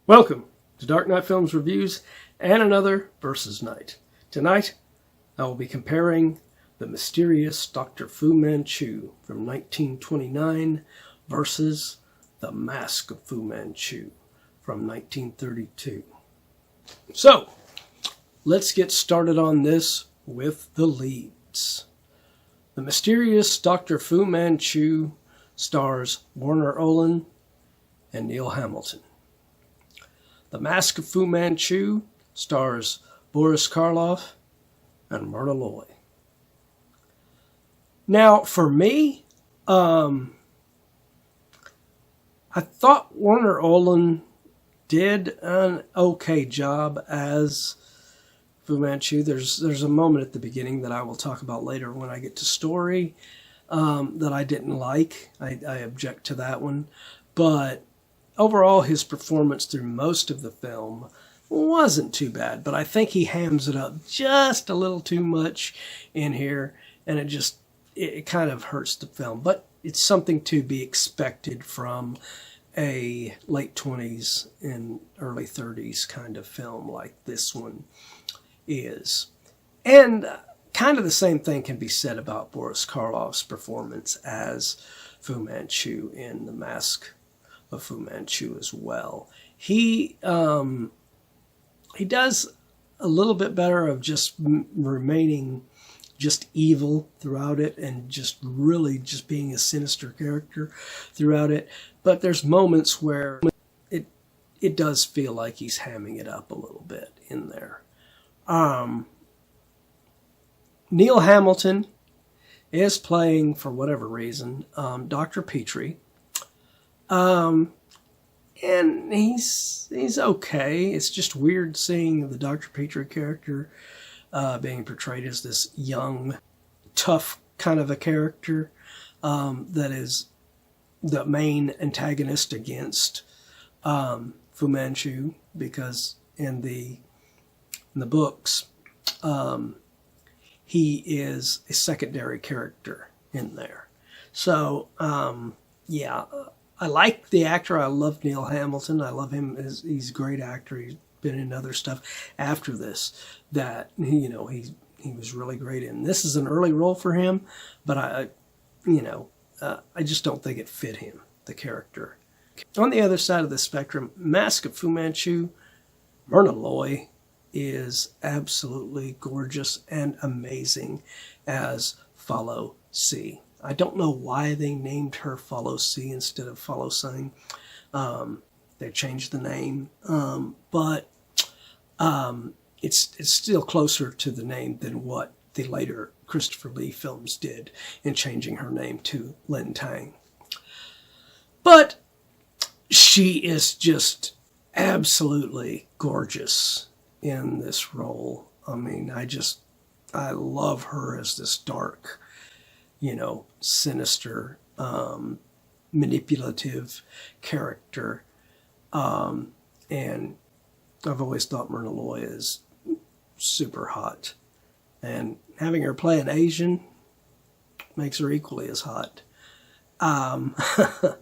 Welcome to Dark Knight Films Reviews and another Versus Night. Tonight, I will be comparing The Mysterious Dr. Fu Manchu from 1929 versus The Mask of Fu Manchu from 1932. So, let's get started on this with the leads. The Mysterious Dr. Fu Manchu stars Warner Oland and Neil Hamilton. The Mask of Fu Manchu stars Boris Karloff and Myrna Loy. Now, for me, I thought Warner Oland did an okay job as Fu Manchu. There's a moment at the beginning that I will talk about later when I get to story that I didn't like. I object to that one. But overall, his performance through most of the film wasn't too bad, but I think he hams it up just a little too much in here, and it kind of hurts the film. But it's something to be expected from a late 20s and early 30s kind of film like this one is. And kind of the same thing can be said about Boris Karloff's performance as Fu Manchu in The Mask of Fu Manchu as well. He does a little bit better of just remaining just evil throughout it and just really just being a sinister character throughout it. But there's moments where it does feel like he's hamming it up a little bit in there. Neil Hamilton is playing, for whatever reason, Dr. Petrie. And he's okay. It's just weird seeing the Dr. Petrie character being portrayed as this young, tough kind of a character that is the main antagonist against Fu Manchu, because in the books he is a secondary character in there. So yeah. I like the actor. I love Neil Hamilton. I love him. He's a great actor. He's been in other stuff after this that, he was really great in. This is an early role for him, but I just don't think it fit him, the character. On the other side of the spectrum, Mask of Fu Manchu, Myrna Loy is absolutely gorgeous and amazing as Follow C. I don't know why they named her Follow C instead of Follow Sing. They changed the name, but it's still closer to the name than what the later Christopher Lee films did in changing her name to Lin Tang. But she is just absolutely gorgeous in this role. I mean, I love her as this dark, sinister, manipulative character. And I've always thought Myrna Loy is super hot. And having her play an Asian makes her equally as hot. But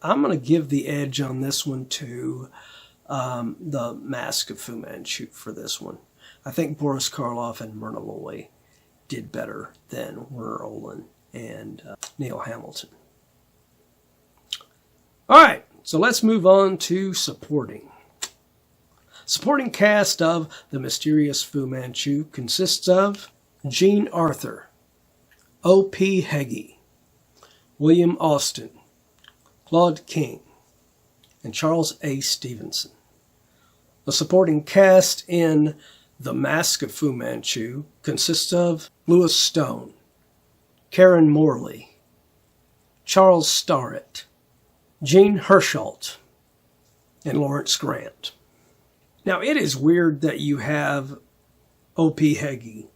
I'm going to give the edge on this one to The Mask of Fu Manchu for this one. I think Boris Karloff and Myrna Loy did better than Warner Oland and Neil Hamilton. All right, so let's move on to supporting. Supporting cast of The Mysterious Fu Manchu consists of Jean Arthur, O.P. Heggie, William Austin, Claude King, and Charles A. Stevenson. The supporting cast in The Mask of Fu Manchu consists of Louis Stone, Karen Morley, Charles Starrett, Jean Hersholt, and Lawrence Grant. Now, it is weird that you have O.P. Heggie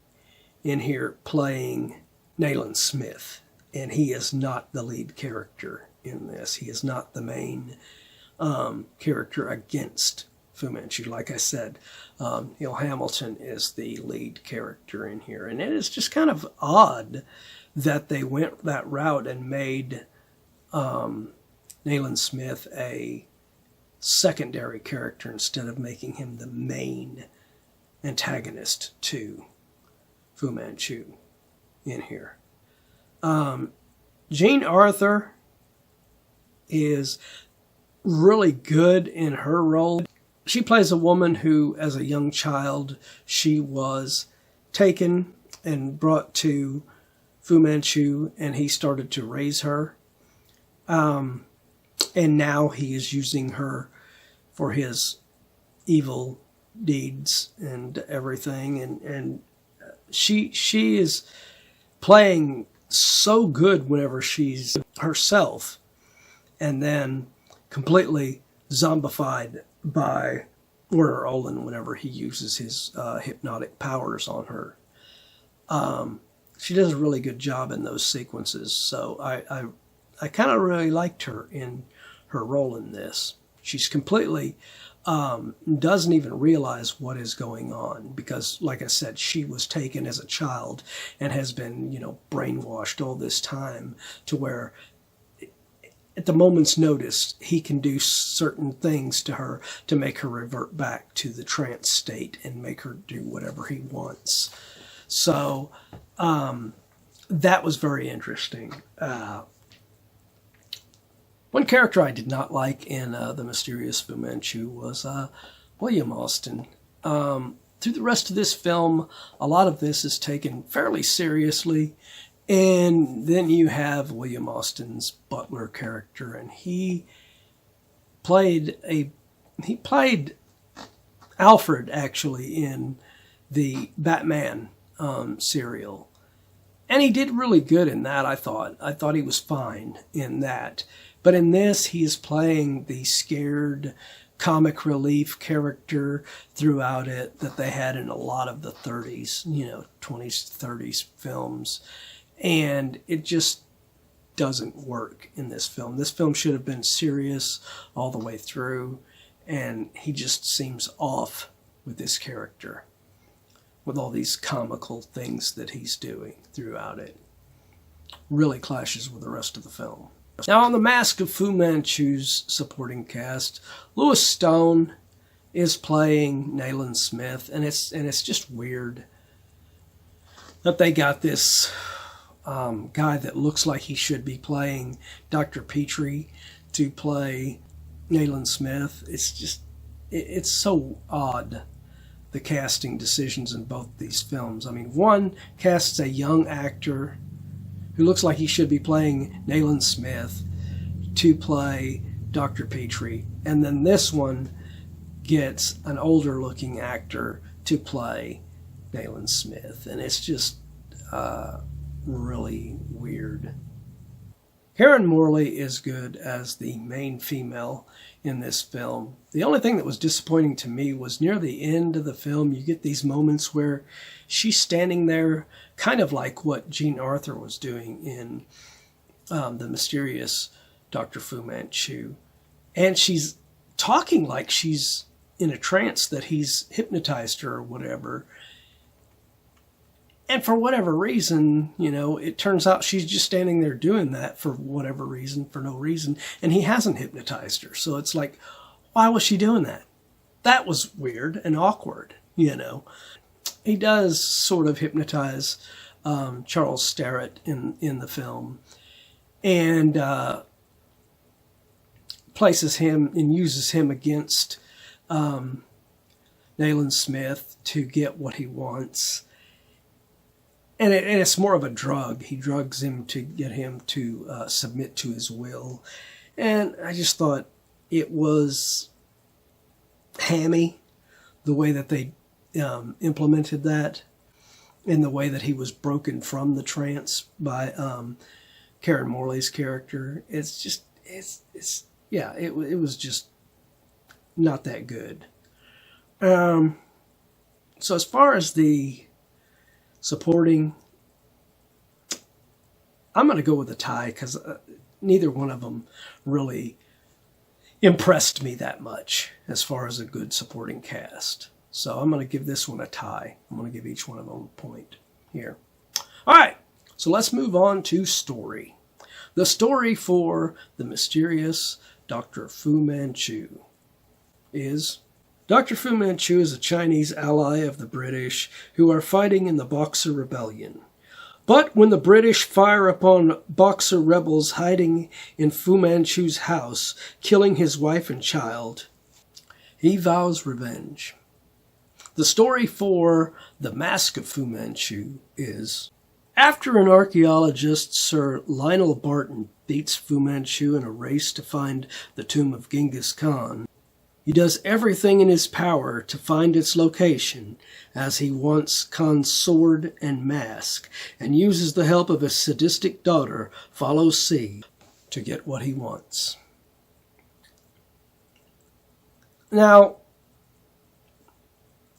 in here playing Nayland Smith, and he is not the lead character in this. He is not the main character against Fu Manchu. Like I said, Neil Hamilton is the lead character in here. And it is just kind of odd that they went that route and made Nayland Smith a secondary character instead of making him the main antagonist to Fu Manchu in here. Jean Arthur is really good in her role. She plays a woman who, as a young child, she was taken and brought to Fu Manchu, and he started to raise her. And now he is using her for his evil deeds and everything. And she is playing so good whenever she's herself, and then completely zombified by Warner Olin whenever he uses his hypnotic powers on her. She does a really good job in those sequences, so I kind of really liked her in her role in this. She's completely doesn't even realize what is going on because, like I said, she was taken as a child and has been, brainwashed all this time to where at the moment's notice, he can do certain things to her to make her revert back to the trance state and make her do whatever he wants. So that was very interesting. One character I did not like in The Mysterious Fu Manchu was William Austin. Through the rest of this film, a lot of this is taken fairly seriously. And then you have William Austin's butler character, and he played Alfred, actually, in the Batman serial. And he did really good in that, I thought. I thought he was fine in that. But in this, he is playing the scared comic relief character throughout it that they had in a lot of the 30s, 20s, 30s films. And it just doesn't work in this film. This film should have been serious all the way through, and he just seems off with this character, with all these comical things that he's doing throughout it. Really clashes with the rest of the film. Now, on the Mask of Fu Manchu's supporting cast, Louis Stone is playing Nayland Smith, and it's just weird that they got this guy that looks like he should be playing Dr. Petrie to play Nayland Smith. It's so odd, the casting decisions in both these films. I mean, one casts a young actor who looks like he should be playing Nayland Smith to play Dr. Petrie, and then this one gets an older looking actor to play Nayland Smith, and it's just really weird. Karen Morley is good as the main female in this film. The only thing that was disappointing to me was near the end of the film, you get these moments where she's standing there kind of like what Jean Arthur was doing in The Mysterious Dr. Fu Manchu. And she's talking like she's in a trance, that he's hypnotized her or whatever. And for whatever reason, it turns out she's just standing there doing that for whatever reason, for no reason, and he hasn't hypnotized her. So it's like, why was she doing that? That was weird and awkward, He does sort of hypnotize Charles Starrett in the film, and places him and uses him against Nayland Smith to get what he wants. And it's more of a drug. He drugs him to get him to submit to his will. And I just thought it was hammy, the way that they implemented that, and the way that he was broken from the trance by Karen Morley's character. It was just not that good. So as far as the supporting, I'm going to go with a tie because neither one of them really impressed me that much as far as a good supporting cast. So I'm going to give this one a tie. I'm going to give each one of them a point here. All right, so let's move on to story. The story for the mysterious Dr. Fu Manchu is Dr. Fu Manchu is a Chinese ally of the British who are fighting in the Boxer Rebellion. But when the British fire upon Boxer rebels hiding in Fu Manchu's house, killing his wife and child, he vows revenge. The story for the Mask of Fu Manchu is after an archaeologist, Sir Lionel Barton, beats Fu Manchu in a race to find the tomb of Genghis Khan, he does everything in his power to find its location, as he wants Khan's sword and mask, and uses the help of his sadistic daughter, Follow C, to get what he wants. Now,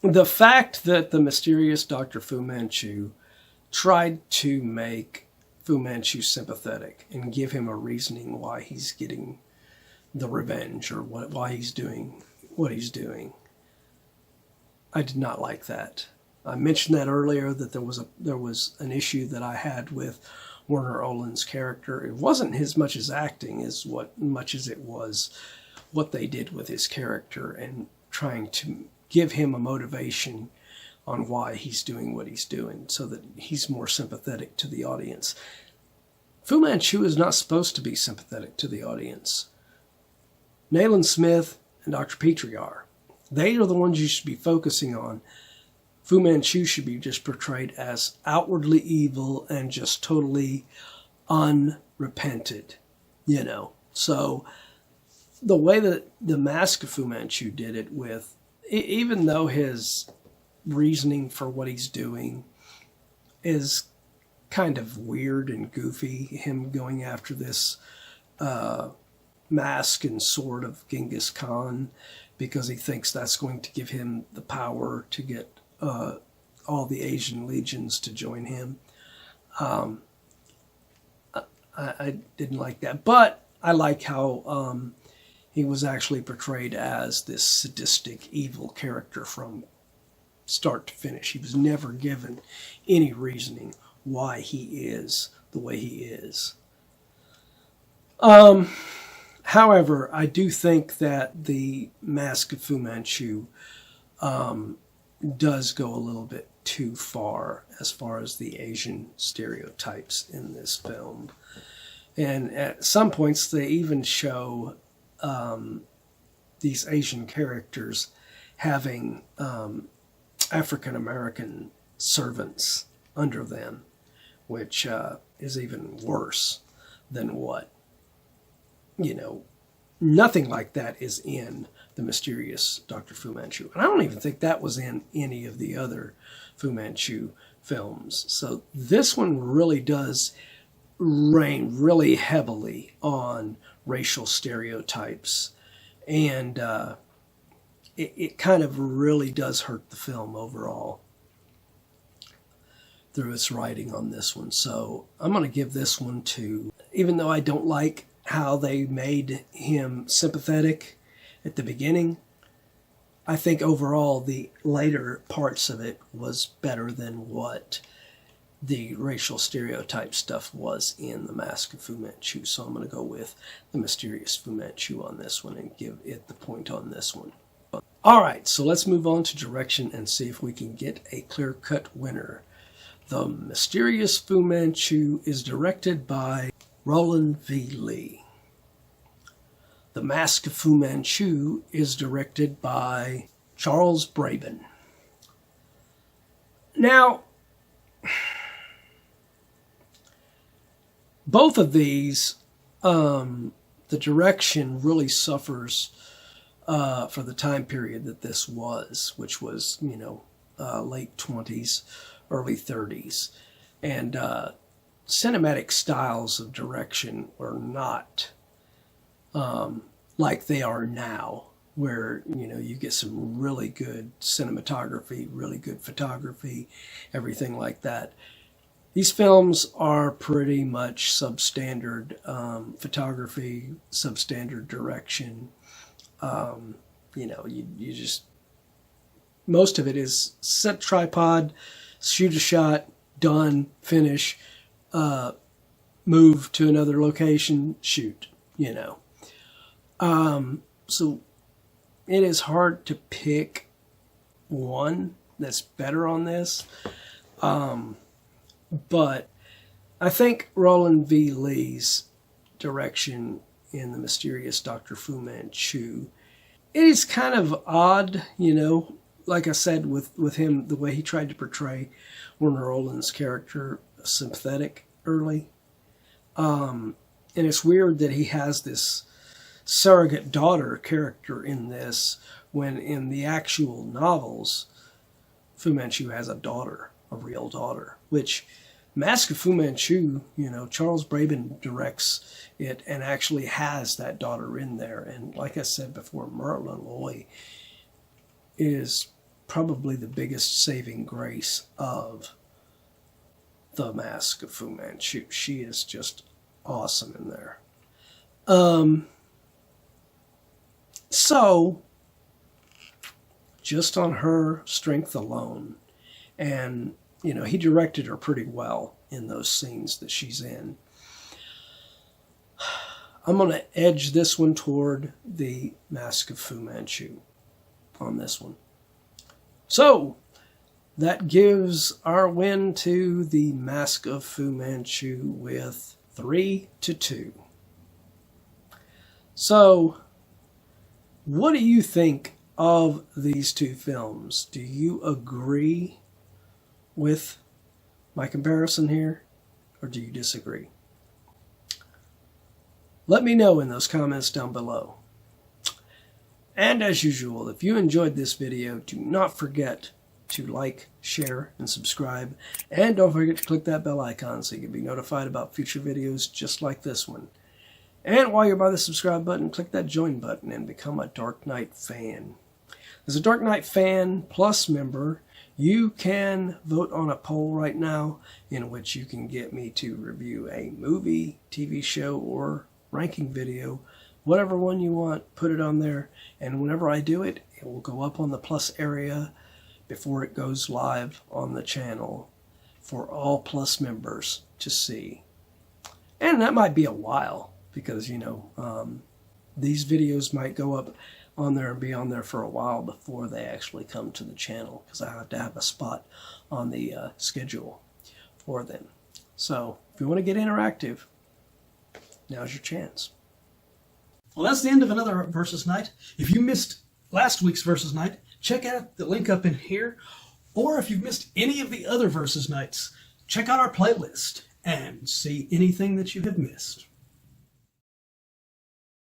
the fact that the mysterious Dr. Fu Manchu tried to make Fu Manchu sympathetic and give him a reasoning why he's getting the revenge or why he's doing what he's doing. I did not like that. I mentioned that earlier, that there was an issue that I had with Werner Oland's character. It wasn't as much as acting as much as it was what they did with his character and trying to give him a motivation on why he's doing what he's doing so that he's more sympathetic to the audience. Fu Manchu is not supposed to be sympathetic to the audience. Nayland Smith and Dr. Petrie are. They are the ones you should be focusing on. Fu Manchu should be just portrayed as outwardly evil and just totally unrepented, So the way that the Mask of Fu Manchu did it with, even though his reasoning for what he's doing is kind of weird and goofy, him going after this mask and sword of Genghis Khan because he thinks that's going to give him the power to get all the Asian legions to join him. I didn't like that, but I like how he was actually portrayed as this sadistic, evil character from start to finish. He was never given any reasoning why he is the way he is. However, I do think that the Mask of Fu Manchu does go a little bit too far as the Asian stereotypes in this film. And at some points, they even show these Asian characters having African-American servants under them, which is even worse than what, nothing like that is in the mysterious Dr. Fu Manchu. And I don't even think that was in any of the other Fu Manchu films. So this one really does rain really heavily on racial stereotypes. And it kind of really does hurt the film overall through its writing on this one. So I'm going to give this one to, even though I don't like how they made him sympathetic at the beginning, I think overall the later parts of it was better than what the racial stereotype stuff was in The Mask of Fu Manchu. So I'm going to go with The Mysterious Fu Manchu on this one and give it the point on this one. All right, so let's move on to direction and see if we can get a clear-cut winner. The Mysterious Fu Manchu is directed by Roland V. Lee. The Mask of Fu Manchu is directed by Charles Braben. Now, both of these, the direction really suffers for the time period that this was, which was, late 20s, early 30s. And cinematic styles of direction were not like they are now, where, you get some really good cinematography, really good photography, everything like that. These films are pretty much substandard photography, substandard direction. You just, most of it is set tripod, shoot a shot, done, finish. move to another location, shoot, you know. So it is hard to pick one that's better on this. But I think Roland V. Lee's direction in The Mysterious Dr. Fu Manchu, it is kind of odd, you know, like I said, with him, the way he tried to portray Warner Roland's character sympathetic early. And it's weird that he has this surrogate daughter character in this, when in the actual novels, Fu Manchu has a daughter, a real daughter, which Mask of Fu Manchu, you know, Charles Braben directs it and actually has that daughter in there. And like I said before, Myrtle Loy is probably the biggest saving grace of the Mask of Fu Manchu. She is just awesome in there. So, just on her strength alone, and, you know, he directed her pretty well in those scenes that she's in, I'm going to edge this one toward the Mask of Fu Manchu on this one. So, that gives our win to the Mask of Fu Manchu with 3-2. So, what do you think of these two films? Do you agree with my comparison here, or do you disagree? Let me know in those comments down below. And as usual, if you enjoyed this video, do not forget to like, share, and subscribe. And don't forget to click that bell icon so you can be notified about future videos just like this one. And while you're by the subscribe button, click that join button and become a Dark Knight fan. As a Dark Knight Fan Plus member, you can vote on a poll right now in which you can get me to review a movie, TV show, or ranking video. Whatever one you want, put it on there. And whenever I do it, it will go up on the Plus area before it goes live on the channel for all Plus members to see. And that might be a while, because, you know, these videos might go up on there and be on there for a while before they actually come to the channel, because I have to have a spot on the schedule for them. So if you want to get interactive, now's your chance. Well, that's the end of another Versus Night. If you missed last week's Versus Night, check out the link up in here. Or if you've missed any of the other Versus Nights, check out our playlist and see anything that you have missed.